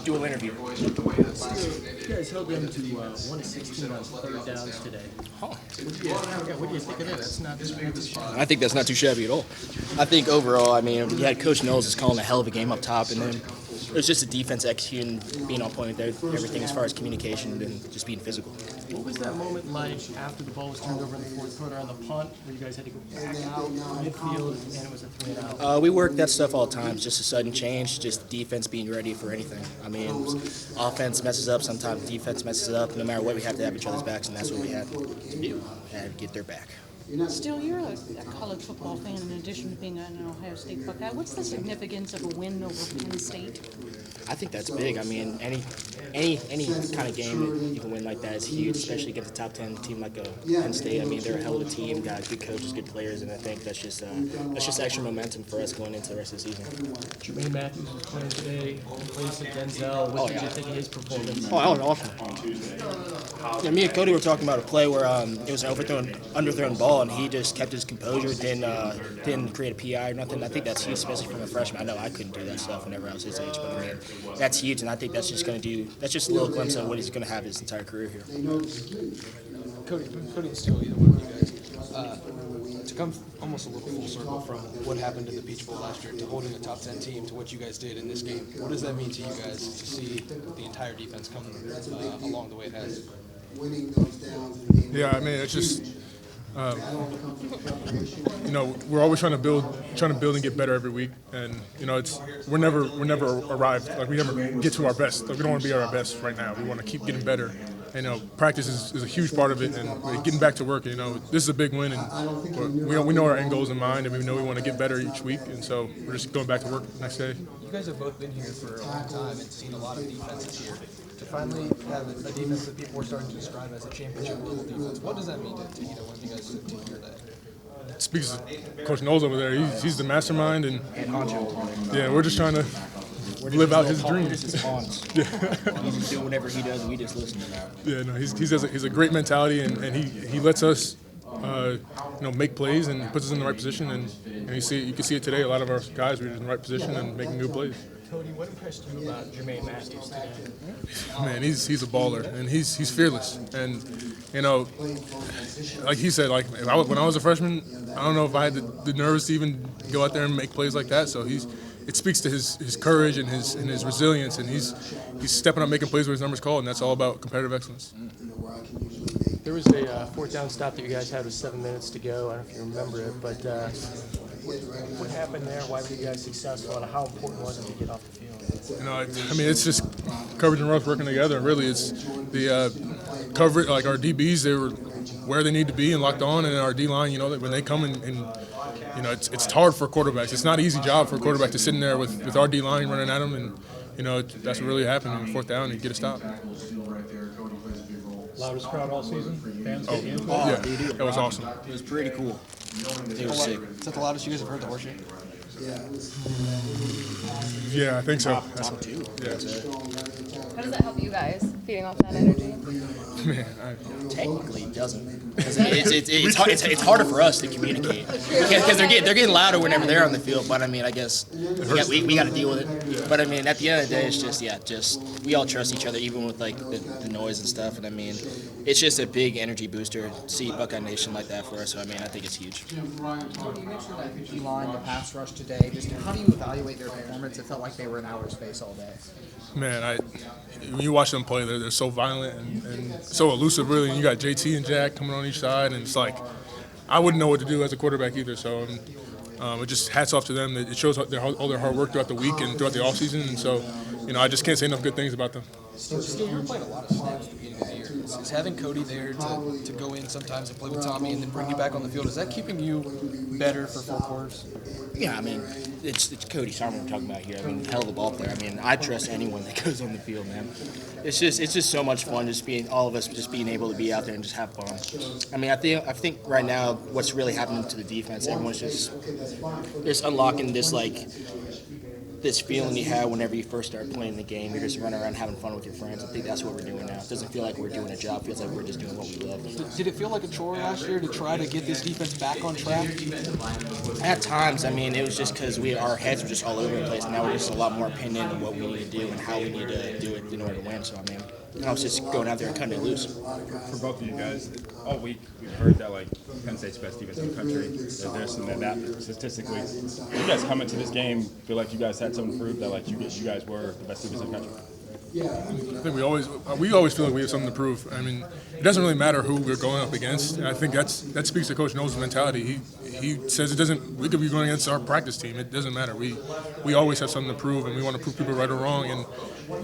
dual interview. You guys held them to 1 of 16 on third downs today. Huh. What do you think of that? That's not too shabby. I think that's not too shabby at all. I think overall, I mean, you had Coach Knowles is calling a hell of a game up top, and then it was just the defense executing, being on point there, everything as far as communication and just being physical. What was that moment like after the ball was turned over in the fourth quarter on the punt, where you guys had to go out midfield and it was a 3-and-out? We work that stuff all the time. It's just a sudden change, just defense being ready for anything. I mean, offense messes up sometimes, defense messes up. No matter what, we have to have each other's backs, and that's what we had to do. Had to get their back. Steele, you're a college football fan in addition to being an Ohio State Buckeye. What's the significance of a win over Penn State? I think that's big. I mean, any kind of game you can win like that is huge, especially against a top 10 team like Penn State. I mean, they're a hell of a team, got good coaches, good players, and I think that's just extra momentum for us going into the rest of the season. Jermaine Matthews was playing today, replacing Denzel. What did you think of his performance? Oh, that was awesome. Yeah, me and Cody were talking about a play where it was an underthrown ball, and he just kept his composure, didn't create a PI or nothing. I think that's huge, especially from a freshman. I know I couldn't do that stuff whenever I was his age, but I mean, that's huge, and I think that's just a little glimpse of what he's going to have his entire career here. Cody and Steele, either one of you guys, to come almost a little full circle from what happened in the Peach Bowl last year to holding a top 10 team to what you guys did in this game, what does that mean to you guys to see the entire defense come along the way it has? Yeah, I mean, it's just, we're always trying to build and get better every week, and we're never arrived. Like we never get to our best. Like we don't want to be at our best right now. We want to keep getting better. And practice is a huge part of it, and getting back to work. This is a big win, and we know our end goals in mind, and we know we want to get better each week, and so we're just going back to work next day. You guys have both been here for a long time and seen a lot of defenses here. To finally have a defense that people are starting to describe as a championship level defense, what does that mean to one of you guys to hear that? It speaks to Coach Knowles over there. He's the mastermind, and yeah, we're just trying to live out his dream. He's just doing whatever he does, and we just listen to him. Yeah, no, he's a great mentality, and he lets us make plays and puts us in the right position, and you can see it today. A lot of our guys were in the right position and making good plays. Cody, what impressed you about Jermaine Matthews today? Man, he's a baller, and he's fearless, and like he said, when I was a freshman, I don't know if I had the nerves to even go out there and make plays like that. So it speaks to his courage and his resilience, and he's stepping up, making plays where his number's called, and that's all about competitive excellence. There was a fourth down stop that you guys had with 7 minutes to go. I don't know if you remember it, but what happened there? Why were you guys successful, and how important was it to get off the field? I mean, it's just coverage and rush working together. Really, it's the coverage. Like our DBs, they were where they need to be and locked on, and our D line. When they come and it's hard for quarterbacks. It's not an easy job for a quarterback to sit in there with our D line running at them, and that's what really happened on fourth down and get a stop. Loudest crowd all season? Fans get in? Yeah, that was awesome. It was pretty cool. It was sick. Is that the loudest you guys have heard the horseshoe? Yeah, I think so. Top two. Yeah. How does that help you guys, feeding off that energy? Man, Technically, it doesn't. It's harder for us to communicate because they're getting louder whenever they're on the field. But I mean, I guess we got to deal with it. But I mean, at the end of the day, it's just we all trust each other, even with like the noise and stuff. And I mean, it's just a big energy booster to see BuckeyeNation like that for us. So I mean, I think it's huge. You mentioned that D-line, the pass rush today. Just how do you evaluate their performance? It felt like they were in outer space all day. Man, when you watch them play, they're so violent and so elusive, really. And you got JT and Jack coming on each side, and it's like I wouldn't know what to do as a quarterback either. So it just hats off to them. It shows all their hard work throughout the week and throughout the offseason. And so, I just can't say enough good things about them. Steele, you're playing a lot of snaps at the beginning of the year. Is having Cody there to go in sometimes and play with Tommy and then bring you back on the field, is that keeping you better for 4 quarters? Yeah, I mean, it's Cody Sarman we're talking about here. I mean, hell of a ball player. I mean, I trust anyone that goes on the field, man. It's just so much fun all of us just being able to be out there and just have fun. I mean, I think right now what's really happening to the defense, everyone's just unlocking this like this feeling you had whenever you first started playing the game. You're just running around having fun with your friends. I think that's what we're doing now. It doesn't feel like we're doing a job. It feels like we're just doing what we love. Did it feel like a chore last year to try to get this defense back on track? At times, I mean, it was just because our heads were just all over the place. Now we're just a lot more opinion on what we need to do and how we need to do it in order to win. So, I mean, I was just going out there and cutting it loose. For both of you guys, all week we've heard that like Penn State's best defense in the country. There's some that statistically, you guys come into this game feel like you guys had something to prove that like you guys were the best defense in the country. I think we always feel like we have something to prove. I mean, it doesn't really matter who we're going up against. And I think that speaks to Coach Knowles' mentality. He says it doesn't. We could be going against our practice team. It doesn't matter. We always have something to prove, and we want to prove people right or wrong.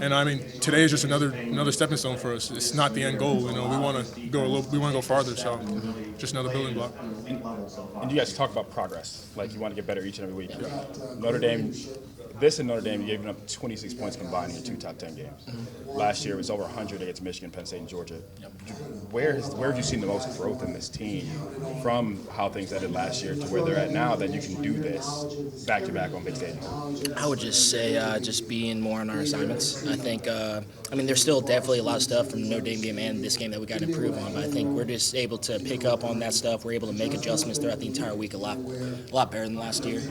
And I mean, today is just another stepping stone for us. It's not the end goal. You know, we want to go farther. So, just another building block. And you guys talk about progress, like you want to get better each and every week. Notre Dame. This and Notre Dame gave up 26 points combined in 2 top 10 games. Last year it was over 100 against Michigan, Penn State, and Georgia. Where have you seen the most growth in this team from how things ended last year to where they're at now that you can do this back-to-back on big stage? I would just say just being more on our assignments. I think, I mean, there's still definitely a lot of stuff from the Notre Dame game and this game that we got to improve on, but I think we're just able to pick up on that stuff. We're able to make adjustments throughout the entire week a lot better than last year.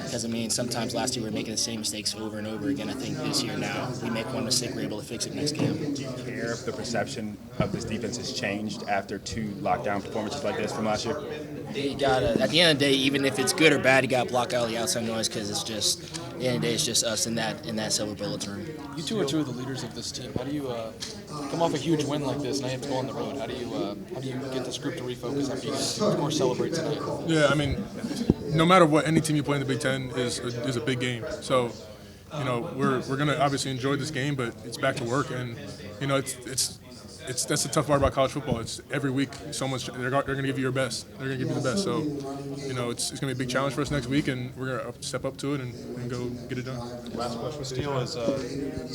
Because, I mean, sometimes last year we were making the same mistakes over and over again. I think this year now we make one mistake, we're able to fix it next game. Do you care if the perception of this defense has changed after 2 lockdown performances like this from last year? You gotta, at the end of the day, even if it's good or bad, you gotta block out the outside noise because it's just, at the end of the day, it's just us in that silver bullet room. You two are 2 of the leaders of this team. How do you come off a huge win like this? Now you have to go on the road. How do you get this group to refocus after you guys, of course, celebrate tonight? Yeah, I mean, no matter what, any team you play in the Big Ten is a big game. So, you know, we're gonna obviously enjoy this game, but it's back to work, and you know, that's the tough part about college football. It's every week they're going to give you your best. They're going to give you the best. So, you know, it's going to be a big challenge for us next week, and we're going to step up to it and go get it done. Last question, Steele, is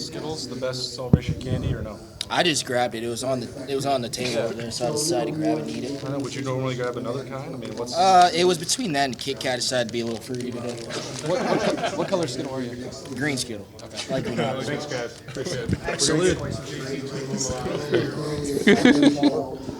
Skittles the best celebration candy or no? I just grabbed it. It was on the table over there, so I decided to grab it and eat it. I know, would you normally grab another kind? I mean, what's It was between that and Kit Kat. I decided to be a little fruity today. What color Skittle are you? Green Skittle. Okay. I like green apples. Thanks, guys. Appreciate it. Salute.